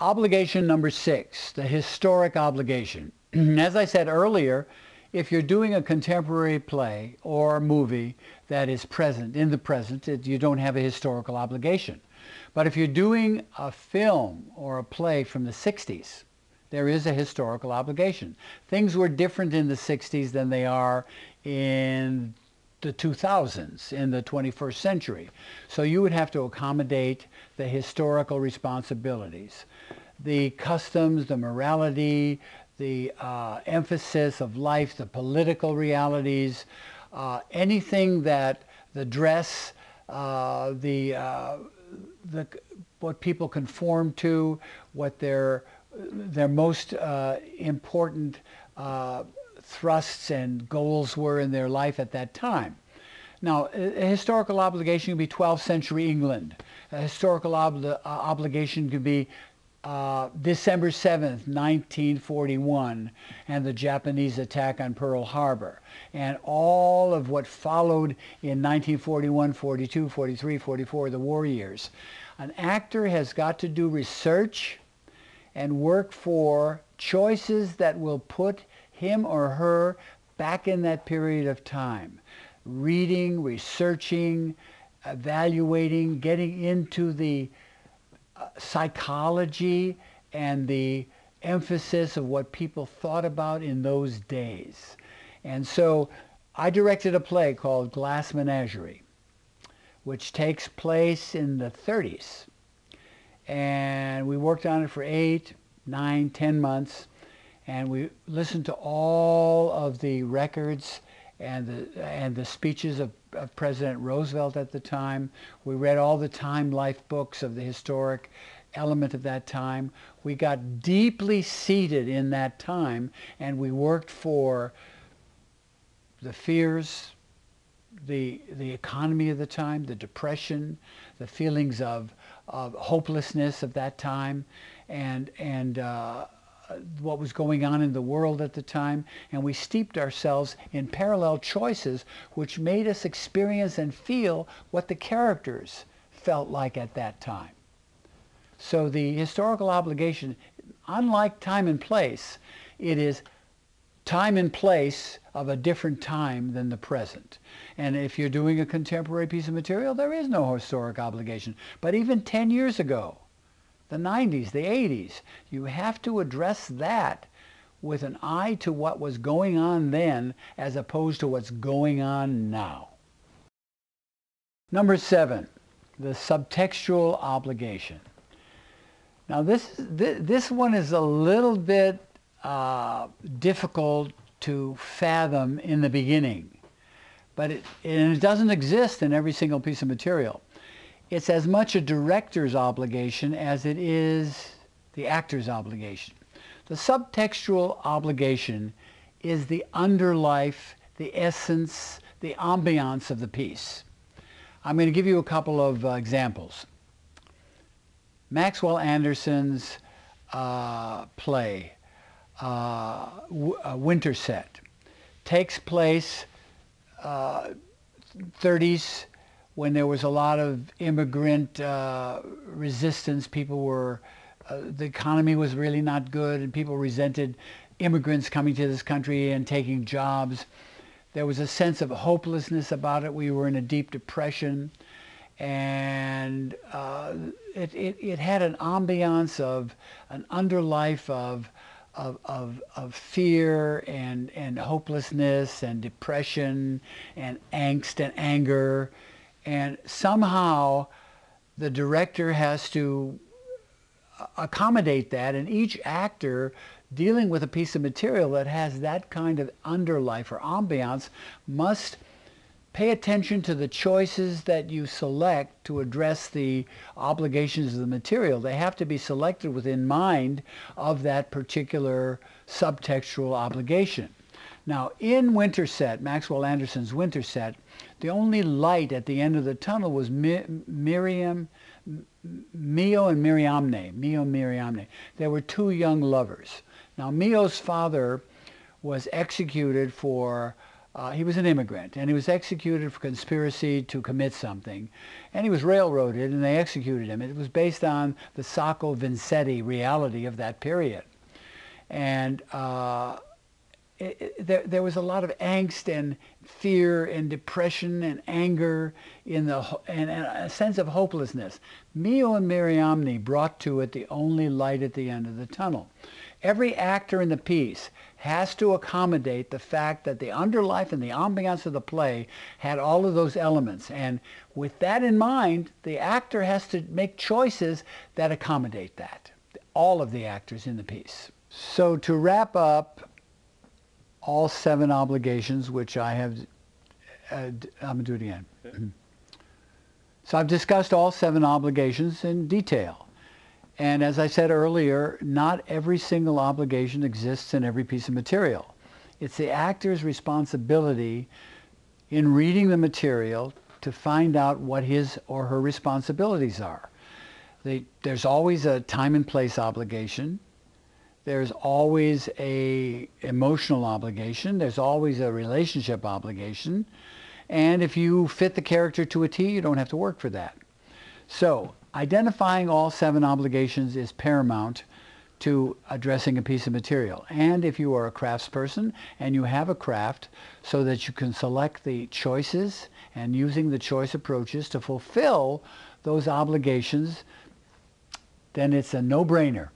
Obligation number 6, the historic obligation. As I said earlier, if you're doing a contemporary play or movie that is present, in the present, you don't have a historical obligation. But if you're doing a film or a play from the 60s, there is a historical obligation. Things were different in the 60s than they are in the 2000s, in the 21st century. So you would have to accommodate the historical responsibilities, the customs, the morality, the emphasis of life, the political realities, anything that the dress, what people conform to, what their most important thrusts and goals were in their life at that time. Now, a historical obligation could be 12th century England. A historical obligation could be December 7th, 1941, and the Japanese attack on Pearl Harbor, and all of what followed in 1941, 42, 43, 44, the war years. An actor has got to do research and work for choices that will put him or her back in that period of time. Reading, researching, evaluating, getting into the psychology and the emphasis of what people thought about in those days. And so I directed a play called Glass Menagerie, which takes place in the 30s. And we worked on it for 8, 9, 10 months. And we listened to all of the records and the speeches of President Roosevelt at the time. We read all the Time Life books of the historic element of that time. We got deeply seated in that time, and we worked for the fears, the economy of the time, the depression, the feelings of hopelessness of that time, and what was going on in the world at the time, and we steeped ourselves in parallel choices which made us experience and feel what the characters felt like at that time. So the historical obligation, unlike time and place, it is time and place of a different time than the present. And if you're doing a contemporary piece of material, there is no historic obligation. But even 10 years ago, the 90s, the 80s, you have to address that with an eye to what was going on then as opposed to what's going on now. Number 7, the subtextual obligation. Now this one is a little bit difficult to fathom in the beginning, but it doesn't exist in every single piece of material. It's as much a director's obligation as it is the actor's obligation. The subtextual obligation is the underlife, the essence, the ambiance of the piece. I'm going to give you a couple of examples. Maxwell Anderson's play, Winterset, takes place 30s, when there was a lot of immigrant resistance. People were, the economy was really not good, and people resented immigrants coming to this country and taking jobs. There was a sense of hopelessness about it. We were in a deep depression, and it had an ambiance of an underlife of fear and hopelessness and depression and angst and anger. And somehow the director has to accommodate that, and each actor dealing with a piece of material that has that kind of underlife or ambiance must pay attention to the choices that you select to address the obligations of the material. They have to be selected within mind of that particular subtextual obligation. Now, in Winterset, Maxwell Anderson's Winterset, the only light at the end of the tunnel was Mio and Miriamne. There were two young lovers. Now, Mio's father was executed for He was an immigrant, and he was executed for conspiracy to commit something. And he was railroaded, and they executed him. It was based on the Sacco Vanzetti reality of that period. And there was a lot of angst and fear and depression and anger and a sense of hopelessness. Mio and Mariamne brought to it the only light at the end of the tunnel. Every actor in the piece has to accommodate the fact that the underlife and the ambiance of the play had all of those elements. And with that in mind, the actor has to make choices that accommodate that. All of the actors in the piece. So to wrap up all 7 obligations, which I have, I'm going to do it again. Okay. So I've discussed all 7 obligations in detail. And as I said earlier, not every single obligation exists in every piece of material. It's the actor's responsibility in reading the material to find out what his or her responsibilities are. There's always a time and place obligation. There's always a emotional obligation. There's always a relationship obligation. And if you fit the character to a T, you don't have to work for that. So identifying all 7 obligations is paramount to addressing a piece of material. And if you are a craftsperson and you have a craft so that you can select the choices and using the choice approaches to fulfill those obligations, then it's a no-brainer.